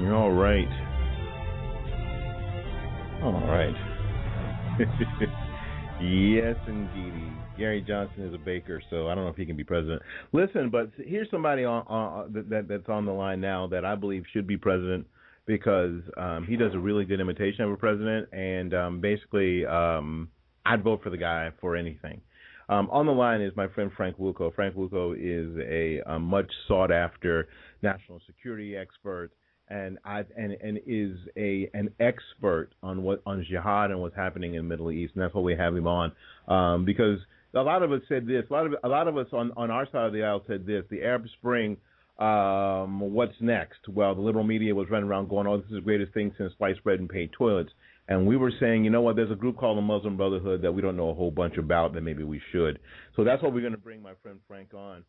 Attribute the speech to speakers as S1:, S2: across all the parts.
S1: All right. All right. Yes, indeedy. Gary Johnson is a baker, so I don't know if he can be president. Listen, but here's somebody that's on the line now that I believe should be president because he does a really good imitation of a president, and basically I'd vote for the guy for anything. On the line is my friend Frank Wuco. Frank Wuco is a much sought after national security expert, and is an expert on Jihad and what's happening in the Middle East, and that's why we have him on because a lot of us said this. A lot of us on our side of the aisle said this. The Arab Spring. What's next? Well, the liberal media was running around going, "Oh, this is the greatest thing since sliced bread and paid toilets." And we were saying, you know what, there's a group called the Muslim Brotherhood that we don't know a whole bunch about that maybe we should. So that's what we're going to bring my friend Frank on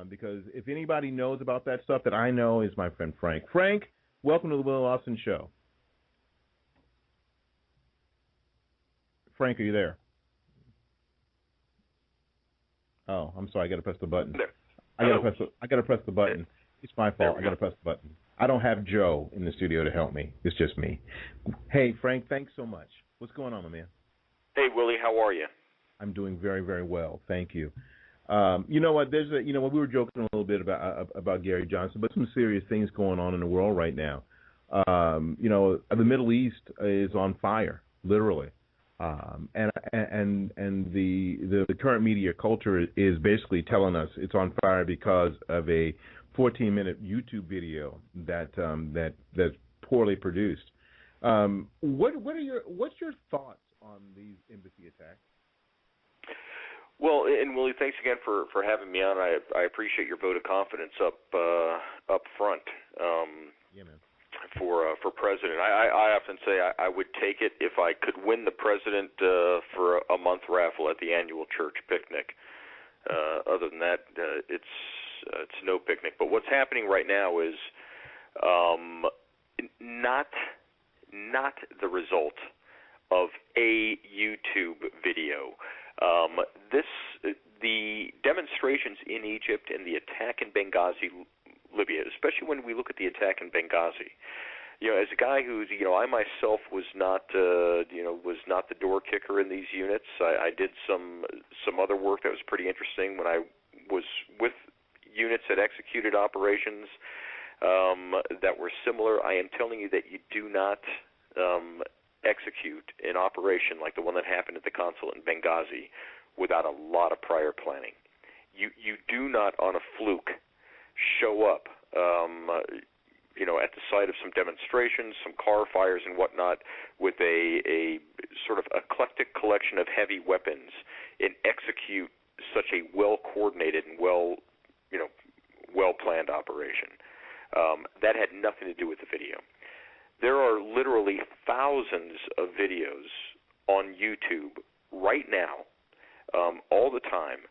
S1: because if anybody knows about that stuff that I know is my friend Frank. Frank, welcome to the Will Austin Show. Frank, are you there? Oh, I'm sorry. I got to press the button. I got to press the button. It's my fault. I got to press the button. I don't have Joe in the studio to help me. It's just me. Hey, Frank, thanks so much. What's going on, my man?
S2: Hey, Willie, how are you?
S1: I'm doing very, very well. Thank you. You know what? We were joking a little bit about Gary Johnson, but some serious things going on in the world right now. The Middle East is on fire, literally. And the current media culture is basically telling us it's on fire because of a 14-minute YouTube video that's poorly produced. What's your thoughts on these embassy attacks?
S2: Well, and Willie, thanks again for having me on. I appreciate your vote of confidence up front.
S1: Yeah, man.
S2: For president, I often say I would take it if I could win the president for a month raffle at the annual church picnic. Other than that, it's no picnic. But what's happening right now is not the result of a YouTube video. The demonstrations in Egypt and the attack in Benghazi, Libya, especially when we look at the attack in Benghazi. As a guy who's, I myself was not the door kicker in these units. I did some other work that was pretty interesting when I was with units that executed operations that were similar. I am telling you that you do not execute an operation like the one that happened at the consulate in Benghazi without a lot of prior planning. You do not, on a fluke, show up, at the site of some demonstrations, some car fires and whatnot, with a sort of eclectic collection of heavy weapons and execute such a well-coordinated and well-planned operation. That had nothing to do with the video. There are literally thousands of videos on YouTube right now, all the time,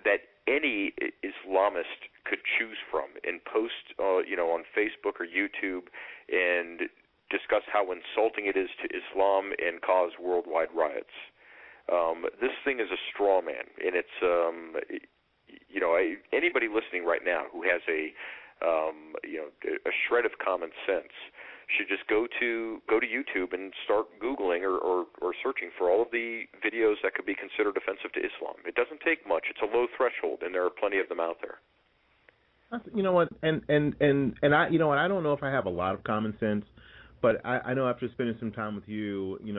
S2: that any Islamist could choose from and post, on Facebook or YouTube and discuss how insulting it is to Islam and cause worldwide riots. This thing is a straw man, and it's, anybody listening right now who has a shred of common sense should just go to YouTube and start Googling or searching for all of the videos that could be considered offensive to Islam. It doesn't take much. It's a low threshold, and there are plenty of them out there.
S1: You know what, and I, I don't know if I have a lot of common sense, but I know after spending some time with you, in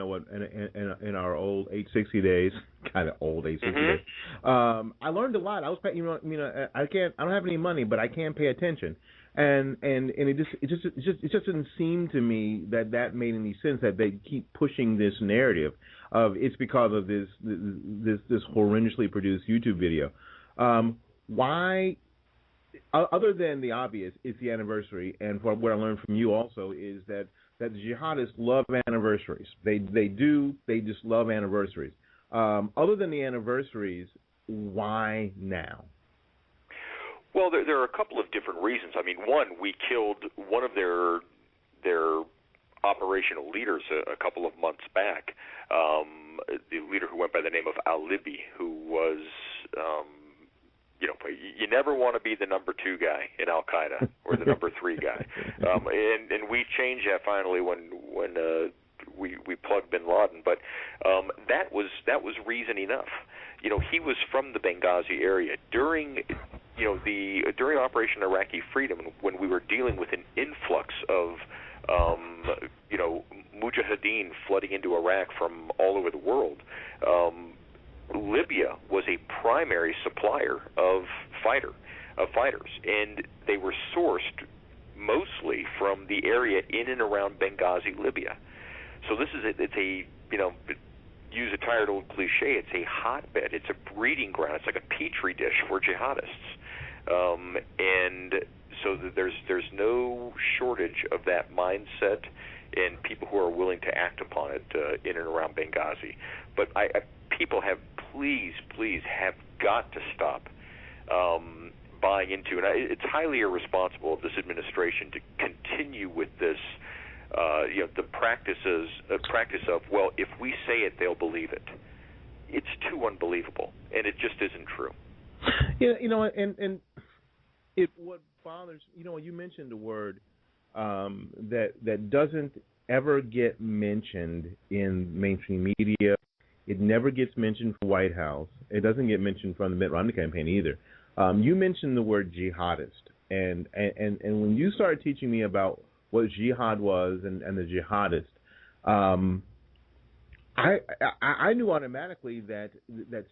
S1: our old 860 days, kind of old 860 days, I learned a lot. I was, I don't have any money, but I can pay attention. And it just didn't seem to me that made any sense, that they keep pushing this narrative of it's because of this horrendously produced YouTube video. Why, other than the obvious, it's the anniversary, and what I learned from you also is that the jihadists love anniversaries. They just love anniversaries. Other than the anniversaries, why now?
S2: Well, there are a couple of different reasons. I mean, one, we killed one of their operational leaders a couple of months back, the leader who went by the name of Al-Libi, who was you never want to be the number 2 guy in Al Qaeda or the number 3 guy. And we changed that finally when we plugged Bin Laden. But that was reason enough. He was from the Benghazi area during during Operation Iraqi Freedom, when we were dealing with an influx of mujahideen flooding into Iraq from all over the world. Libya was a primary supplier of fighters, and they were sourced mostly from the area in and around Benghazi, Libya. So it's a use a tired old cliche, it's a hotbed, it's a breeding ground, it's like a petri dish for jihadists, and so there's no shortage of that mindset and people who are willing to act upon it in and around Benghazi. But people have please have got to stop buying into, and it's highly irresponsible of this administration to continue with this, the practice of, well, if we say it, they'll believe it. It's too unbelievable, and it just isn't true.
S1: And what bothers, you mentioned a word that doesn't ever get mentioned in mainstream media. It never gets mentioned from the White House. It doesn't get mentioned from the Mitt Romney campaign either. You mentioned the word jihadist, and when you started teaching me about what jihad was and the jihadist, I knew automatically that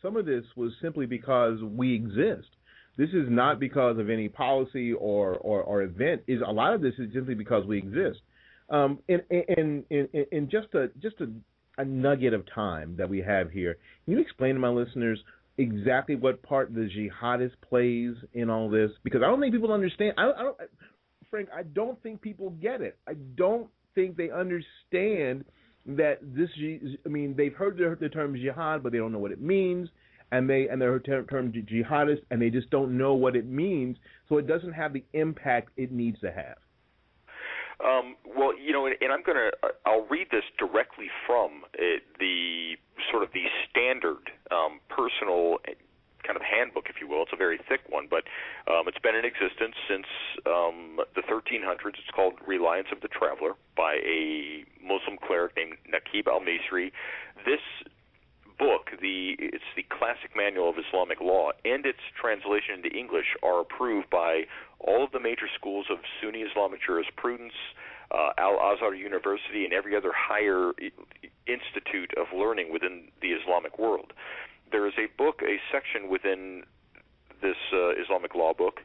S1: some of this was simply because we exist. This is not because of any policy or event. A lot of this is simply because we exist. In just a nugget of time that we have here, can you explain to my listeners exactly what part the jihadist plays in all this? Because I don't think people understand. Frank, I don't think people get it. I don't think they understand that this. I mean, they've heard the term jihad, but they don't know what it means. And they're termed jihadist, and they just don't know what it means, so it doesn't have the impact it needs to have.
S2: Well, and I'll read this directly from the sort of the standard personal kind of handbook, if you will. It's a very thick one, but it's been in existence since the 1300s. It's called Reliance of the Traveler by a Muslim cleric named Naqib al-Misri. This book, it's the classic manual of Islamic law, and its translation into English are approved by all of the major schools of Sunni Islamic jurisprudence, Al-Azhar University, and every other higher institute of learning within the Islamic world. There is a section within this Islamic law book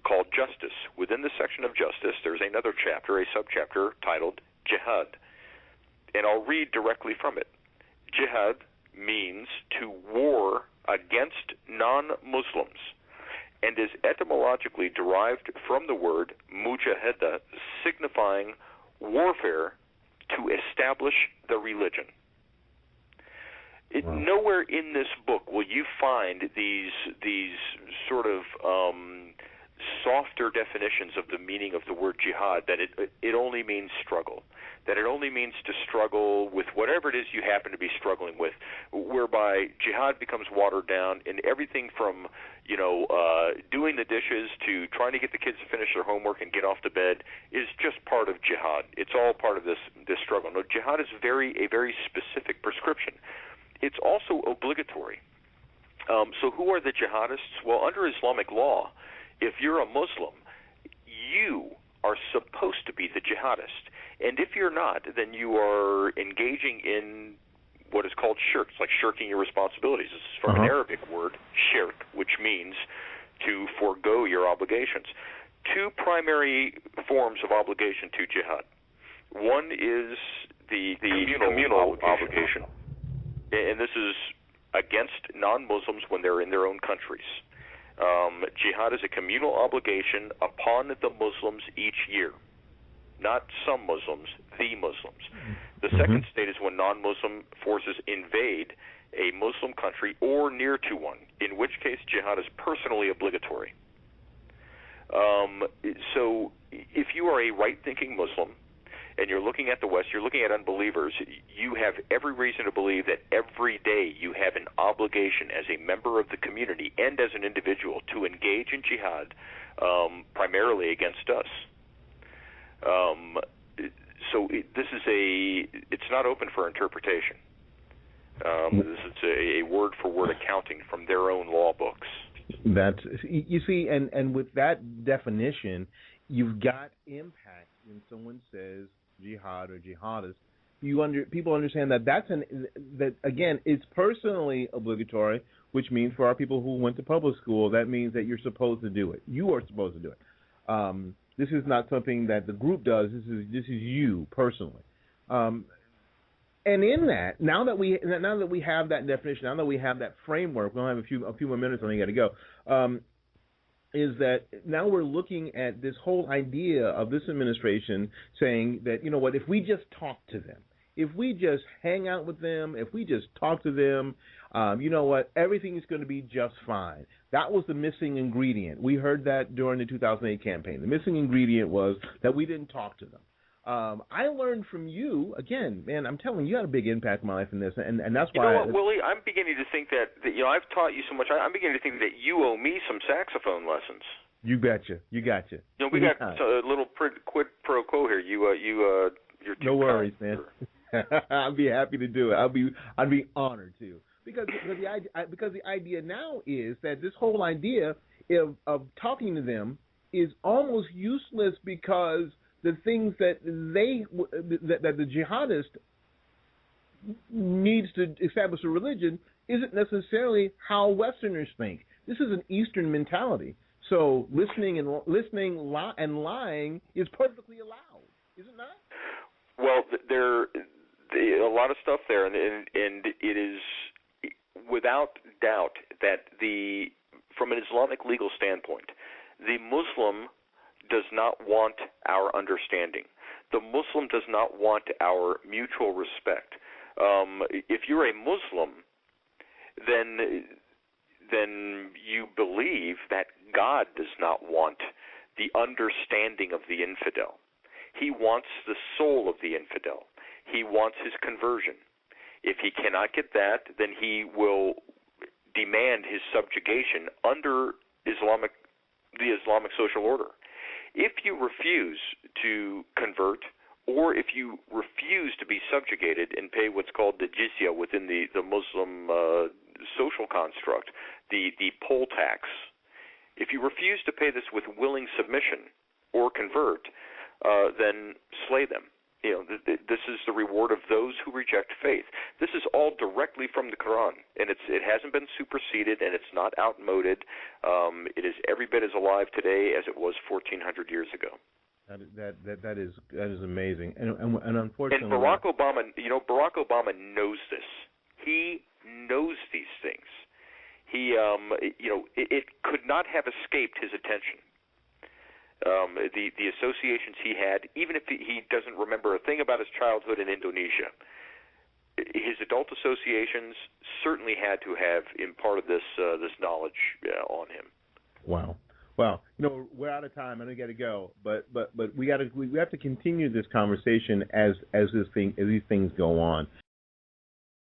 S2: called Justice. Within the section of Justice, there's another chapter, a subchapter titled Jihad, and I'll read directly from it. Jihad means to war against non-Muslims and is etymologically derived from the word mujahada, signifying warfare to establish the religion.
S1: Wow.
S2: Nowhere in this book will you find these sort of softer definitions of the meaning of the word jihad, that it only means struggle, that it only means to struggle with whatever it is you happen to be struggling with, whereby jihad becomes watered down, and everything from doing the dishes to trying to get the kids to finish their homework and get off to bed is just part of jihad. It's all part of this struggle. No, jihad is a very specific prescription. It's also obligatory. So who are the jihadists? Well, under Islamic law, if you're a Muslim, you are supposed to be the jihadist. And if you're not, then you are engaging in what is called shirk. It's like shirking your responsibilities. This is from an Arabic word, shirk, which means to forego your obligations. Two primary forms of obligation to jihad. One is the communal obligation. And this is against non-Muslims when they're in their own countries. Jihad is a communal obligation upon the Muslims each year. Not some Muslims, the Muslims. The second state is when non-Muslim forces invade a Muslim country or near to one, in which case jihad is personally obligatory. So if you are a right-thinking Muslim, and you're looking at the West, you're looking at unbelievers, you have every reason to believe that every day you have an obligation as a member of the community and as an individual to engage in jihad, primarily against us. It's not open for interpretation. This is a word-for-word accounting from their own law books.
S1: You see, and with that definition, you've got impact when someone says jihad or jihadist. People understand that that again, it's personally obligatory, which means for our people who went to public school, that means that you're supposed to do it. You are supposed to do it. This is not something that the group does. This is you personally. And in that, now that we have that definition, now that we have that framework, we'll have a few more minutes, and we got to go. Is that now we're looking at this whole idea of this administration saying that, you know what, if we just talk to them, if we just hang out with them, if we just talk to them, you know what, everything is going to be just fine. That was the missing ingredient. We heard that during the 2008 campaign. The missing ingredient was that we didn't talk to them. I learned from you, again, man, I'm telling you, you had a big impact in my life in this, and that's why.
S2: You know what, Willie, I'm beginning to think that I've taught you so much, I'm beginning to think that you owe me some saxophone lessons.
S1: You betcha. You gotcha.
S2: We got a little quid pro quo here. You're too
S1: no worries, man. I'd be happy to do it. I'd be honored to. Because the idea now is that this whole idea of talking to them is almost useless, because the things that the jihadist needs to establish a religion isn't necessarily how Westerners think. This is an Eastern mentality. So listening and lying is perfectly allowed, is it not?
S2: Well, there a lot of stuff there, and it is without doubt that from an Islamic legal standpoint, the Muslim does not want our understanding. The Muslim does not want our mutual respect. If you're a Muslim, then you believe that God does not want the understanding of the infidel. He wants the soul of the infidel. He wants his conversion. If he cannot get that, then he will demand his subjugation under the Islamic social order. If you refuse to convert, or if you refuse to be subjugated and pay what's called the jizya within the Muslim social construct, the poll tax, if you refuse to pay this with willing submission or convert, then slay them. This is the reward of those who reject faith. This is all directly from the Quran, and it hasn't been superseded, and it's not outmoded. It is every bit as alive today as it was 1,400 years ago.
S1: That is amazing, and unfortunately,
S2: and Barack Obama knows this. He knows these things. It could not have escaped his attention. The associations he had, even if he doesn't remember a thing about his childhood in Indonesia, his adult associations certainly had to have imparted this knowledge on him.
S1: Wow. Well, we're out of time. I know you got to go, but we have to continue this conversation as these things go on.